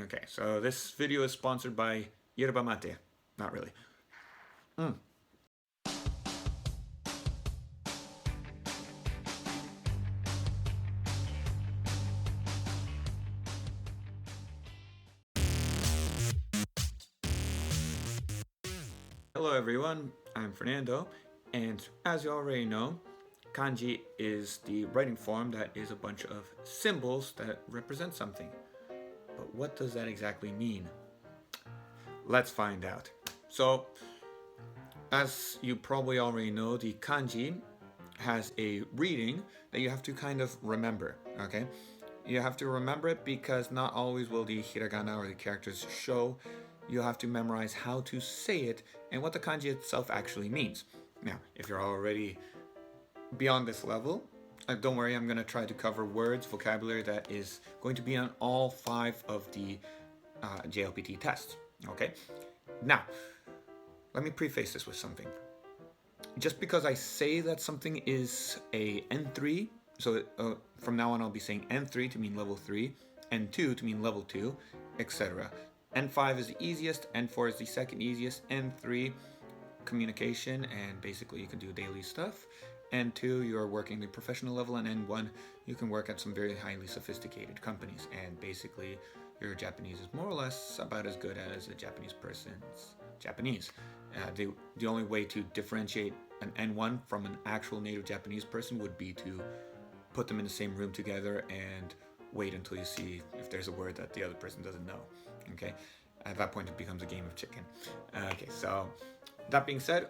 Okay, so this video is sponsored by Yerba Mate. Not really. Hello everyone, I'm Fernando, and as you already know, Kanji is the writing form that is a bunch of symbols that represent something. But what does that exactly mean? Let's find out. So, as you probably already know, the kanji has a reading that you have to kind of remember, okay? You have to remember it because not always will the hiragana or the characters show. You have to memorize how to say it and what the kanji itself actually means. Now, if you're already beyond this level, don't worry, I'm going to try to cover words, vocabulary that is going to be on all 5 of the JLPT tests, okay? Now, let me preface this with something. Just because I say that something is a N3, so from now on I'll be saying N3 to mean level 3, N2 to mean level 2, etc. N5 is the easiest, N4 is the second easiest, N3 communication and basically you can do daily stuff. N2 you're working the professional level, and N1 you can work at some very highly sophisticated companies, and basically your Japanese is more or less about as good as a Japanese person's Japanese. The only way to differentiate an N1 from an actual native Japanese person would be to put them in the same room together and wait until you see if there's a word that the other person doesn't know. Okay, at that point it becomes a game of chicken. Okay, so that being said,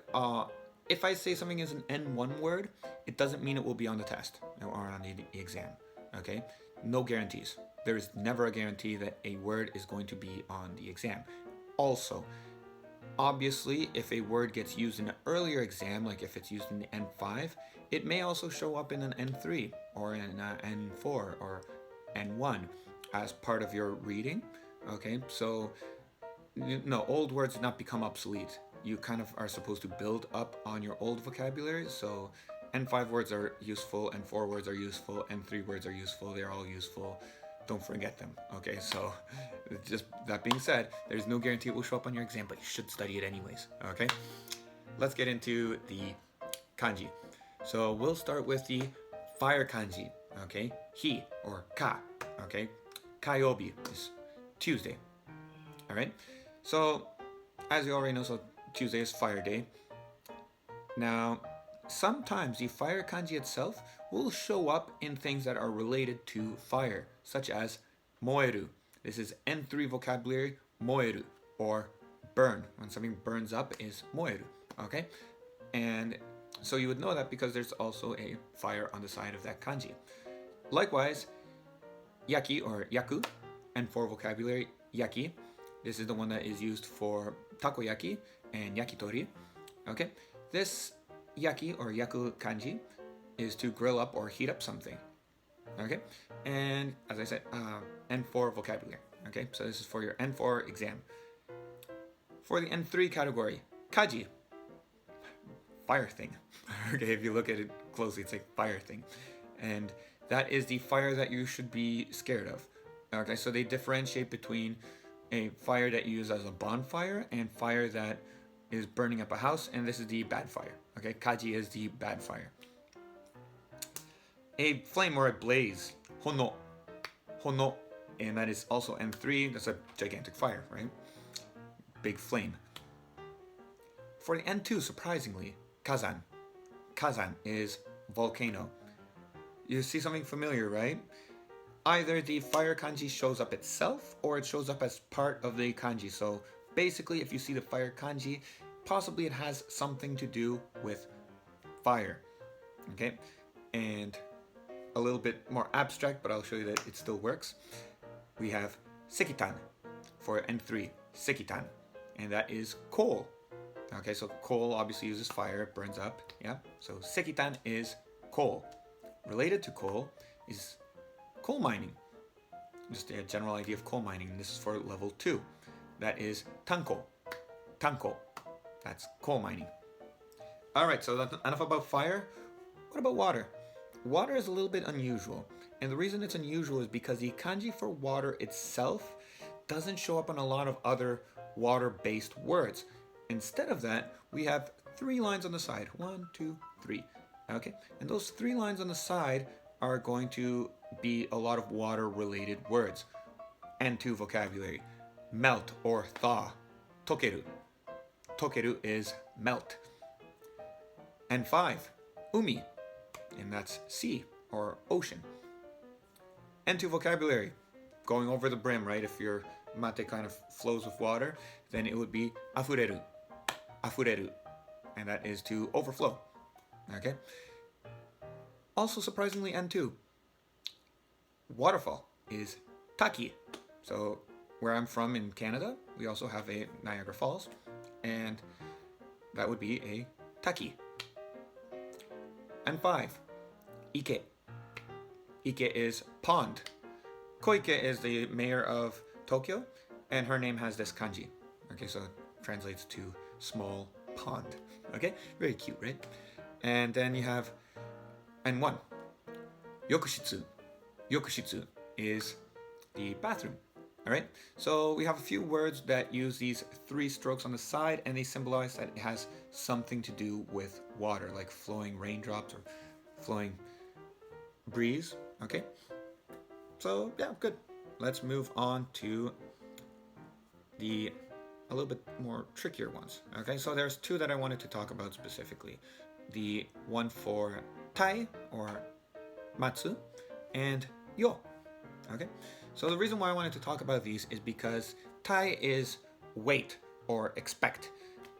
if I say something is an N1 word, it doesn't mean it will be on the test or on the exam. Okay, no guarantees. There is never a guarantee that a word is going to be on the exam. Also, obviously, if a word gets used in an earlier exam, like if it's used in the N5, it may also show up in an N3 or in an N4 or N1 as part of your reading. Okay, so no, old words do not become obsolete. You kind of are supposed to build up on your old vocabulary. So N5 words are useful, N4 words are useful, N3 words are useful. They're all useful. Don't forget them. Okay, so just that being said, there's no guarantee it will show up on your exam, but you should study it anyways. Okay, let's get into the kanji. So we'll start with the fire kanji. Okay, hi or ka. Okay, kayobi is Tuesday. All right, so as you already know, so Tuesday is fire day. Now, sometimes the fire kanji itself will show up in things that are related to fire, such as moeru. This is N3 vocabulary, moeru, or burn. When something burns up is moeru, okay? And so you would know that because there's also a fire on the side of that kanji. Likewise, yaki or yaku, N4 vocabulary, yaki. This is the one that is used for takoyaki and yakitori. Okay, this yaki or yaku kanji is to grill up or heat up something. Okay, and as I said, N4 vocabulary. Okay, so this is for your N4 exam. For the N3 category, kaji, fire thing. Okay, if you look at it closely, it's like fire thing, and that is the fire that you should be scared of. Okay, so they differentiate between a fire that you use as a bonfire and fire that is burning up a house, and this is the bad fire. Okay, kaji is the bad fire. A flame or a blaze, hono, hono, and that is also N3. That's a gigantic fire, right? Big flame. For the N2, surprisingly, kazan. Kazan is volcano. You see something familiar, right? Either the fire kanji shows up itself or it shows up as part of the kanji. So basically, if you see the fire kanji, possibly it has something to do with fire. Okay, and a little bit more abstract, but I'll show you that it still works. We have sekitan for N3, sekitan, and that is coal. Okay, so coal obviously uses fire, it burns up. Yeah, so sekitan is coal. Related to coal is coal mining. Just a general idea of coal mining. This is for level 2. That is tanko. Tanko. That's coal mining. Alright, so that's enough about fire. What about water? Water is a little bit unusual. And the reason it's unusual is because the kanji for water itself doesn't show up on a lot of other water-based words. Instead of that, we have 3 lines on the side. 1, 2, 3. Okay, and those 3 lines on the side are going to be a lot of water-related words. N2 vocabulary. Melt or thaw. Tokeru. Tokeru is melt. N5. Umi. And that's sea or ocean. N2 vocabulary. Going over the brim, right? If your mate kind of flows with water, then it would be afureru. Afureru. And that is to overflow. Okay? Also, surprisingly, N2. Waterfall is taki. So, where I'm from in Canada, we also have a Niagara Falls, and that would be a taki. And 5, ike. Ike is pond. Koike is the mayor of Tokyo, and her name has this kanji. Okay, so it translates to small pond. Okay, very cute, right? And then you have N1, yokushitsu. Yokushitsu is the bathroom. All right, so we have a few words that use these 3 strokes on the side, and they symbolize that it has something to do with water, like flowing raindrops or flowing breeze. Okay, so yeah, good. Let's move on to a little bit more trickier ones. Okay, so there's 2 that I wanted to talk about specifically. The one for tai or matsu and yo. Okay, so the reason why I wanted to talk about these is because tai is wait or expect,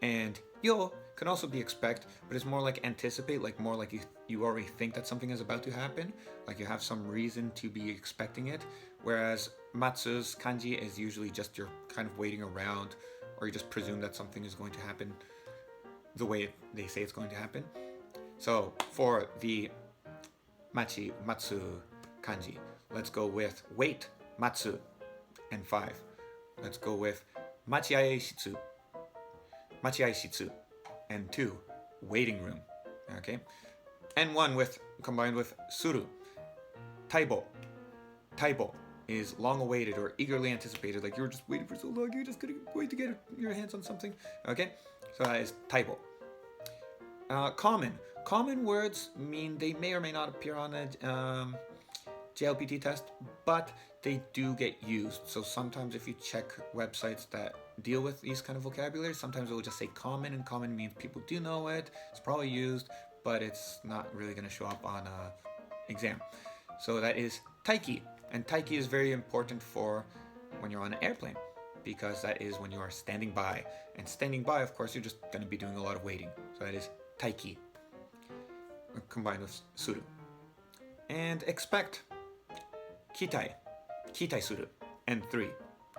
and yo can also be expect, but it's more like anticipate, like more like you already think that something is about to happen, like you have some reason to be expecting it, whereas matsu's kanji is usually just you're kind of waiting around, or you just presume that something is going to happen the way they say it's going to happen. So for the matsu kanji, let's go with wait, matsu, and 5. Let's go with machiae shitsu, and 2, waiting room. Okay, and 1 combined with suru, taibo. Taibo is long awaited or eagerly anticipated, like you were just waiting for so long, you're just gonna wait to get your hands on something. Okay, so that is taibo. Common words mean they may or may not appear on a JLPT test, but they do get used. So sometimes if you check websites that deal with these kind of vocabulary, sometimes it will just say common, and common means people do know it, it's probably used, but it's not really going to show up on a exam. So that is taiki, and taiki is very important for when you're on an airplane, because that is when you are standing by, and standing by, of course, you're just going to be doing a lot of waiting. So that is taiki, combined with suru. And expect, kitai suru, and 3,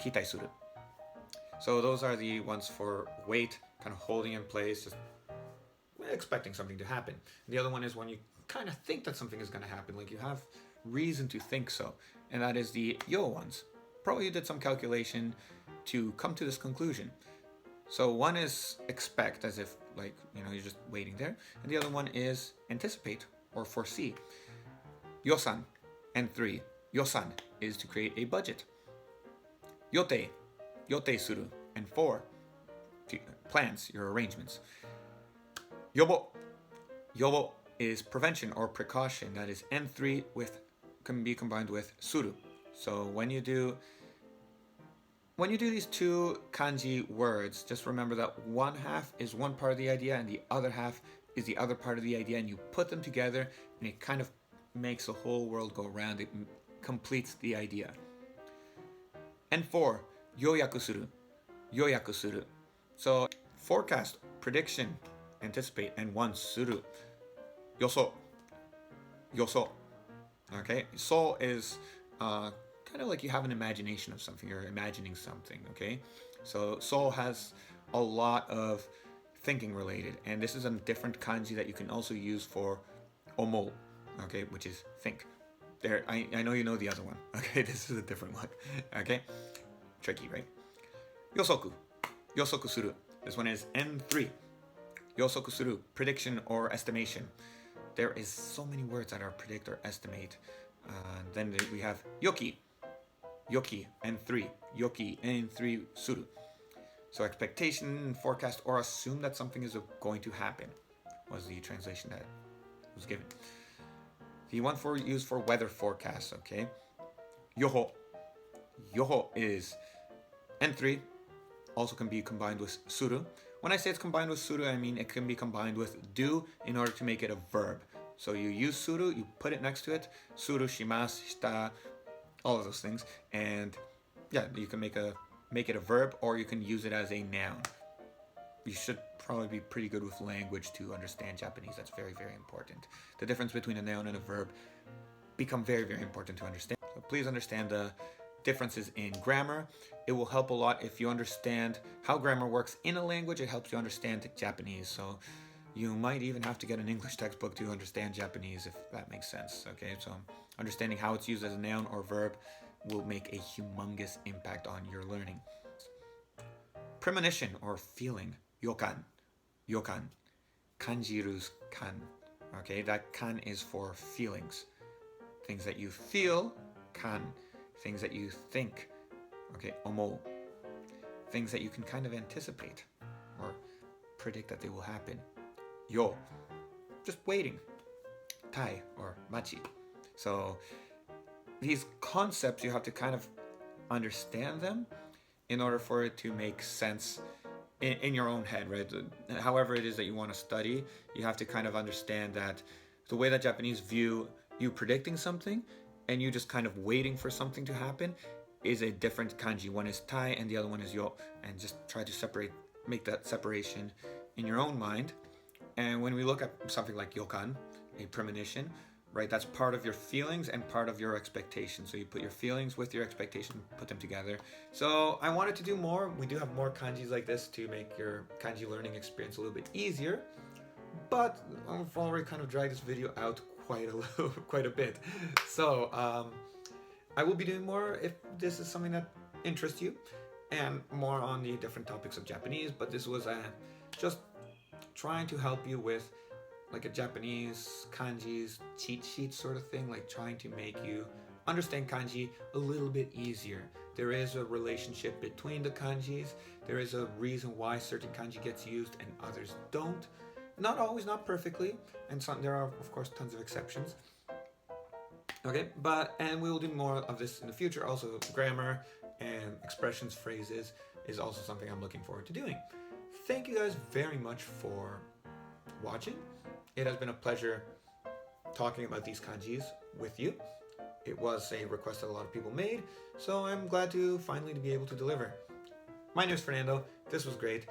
kitai suru. So those are the ones for wait, kind of holding in place, just expecting something to happen. And the other one is when you kind of think that something is going to happen, like you have reason to think so, and that is the yo ones. Probably you did some calculation to come to this conclusion. So one is expect, as if like, you're just waiting there, and the other one is anticipate or foresee. Yosan, and 3, yosan is to create a budget. Yote suru, and 4, plans, your arrangements. Yobo is prevention or precaution. That is N3 can be combined with suru. So when you do these 2 kanji words, just remember that one half is one part of the idea and the other half is the other part of the idea, and you put them together and it kind of makes the whole world go round. It completes the idea. And 4, yoyaku suru. So forecast, prediction, anticipate, and 1, suru. Yoso. Okay, so is kind of like you have an imagination of something, you're imagining something. Okay, so has a lot of thinking related, and this is a different kanji that you can also use for omou, okay, which is think. There, I know you know the other one. Okay, this is a different one. Okay, tricky, right? Yosoku suru. This one is N3. Yosoku suru, prediction or estimation. There is so many words that are predict or estimate. Then we have yoki. yoki, N3, yoki, N3 suru. So expectation, forecast, or assume that something is going to happen was the translation that was given. The one for used for weather forecasts, okay? Yoho. Yoho is N3, also can be combined with suru. When I say it's combined with suru, I mean it can be combined with do in order to make it a verb. So you use suru, you put it next to it, suru, shimasu, shita, all of those things, and yeah, you can make it a verb, or you can use it as a noun. You should probably be pretty good with language to understand Japanese. That's very, very important. The difference between a noun and a verb become very, very important to understand. So please understand the differences in grammar. It will help a lot if you understand how grammar works in a language. It helps you understand Japanese. So you might even have to get an English textbook to understand Japanese, if that makes sense. Okay, so understanding how it's used as a noun or verb will make a humongous impact on your learning. Premonition or feeling, yokan, yokan, kanjiru's kan. Okay, that kan is for feelings. Things that you feel, kan. Things that you think, okay, omou. Things that you can kind of anticipate or predict that they will happen. Yo, just waiting. Tai or machi. So these concepts, you have to kind of understand them in order for it to make sense in your own head, right? However it is that you want to study, you have to kind of understand that the way that Japanese view you predicting something and you just kind of waiting for something to happen is a different kanji. One is tai and the other one is yo. And just try to make that separation in your own mind. And when we look at something like yokan, a premonition, right, that's part of your feelings and part of your expectation. So you put your feelings with your expectation, put them together. So I wanted to do more. We do have more kanjis like this to make your kanji learning experience a little bit easier. But I've already kind of dragged this video out quite a bit. So I will be doing more if this is something that interests you, and more on the different topics of Japanese. But this was just trying to help you with like a Japanese kanji's cheat sheet sort of thing, like trying to make you understand kanji a little bit easier. There is a relationship between the kanjis. There is a reason why certain kanji gets used and others don't. Not always, not perfectly, and there are of course tons of exceptions. Okay, and we will do more of this in the future. Also, grammar and expressions, phrases is also something I'm looking forward to doing. Thank you guys very much for watching. It has been a pleasure talking about these kanjis with you. It was a request that a lot of people made, so I'm glad to finally be able to deliver. My name is Fernando. This was great.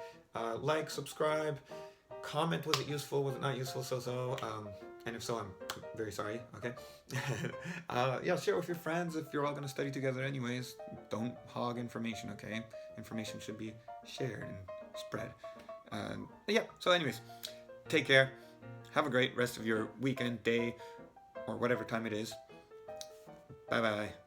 Like, subscribe, comment, was it useful, was it not useful, so. And if so, I'm very sorry, okay? Yeah, share with your friends if you're all going to study together anyways. Don't hog information, okay? Information should be shared and spread. Yeah, so anyways, take care. Have a great rest of your weekend, day, or whatever time it is. Bye-bye.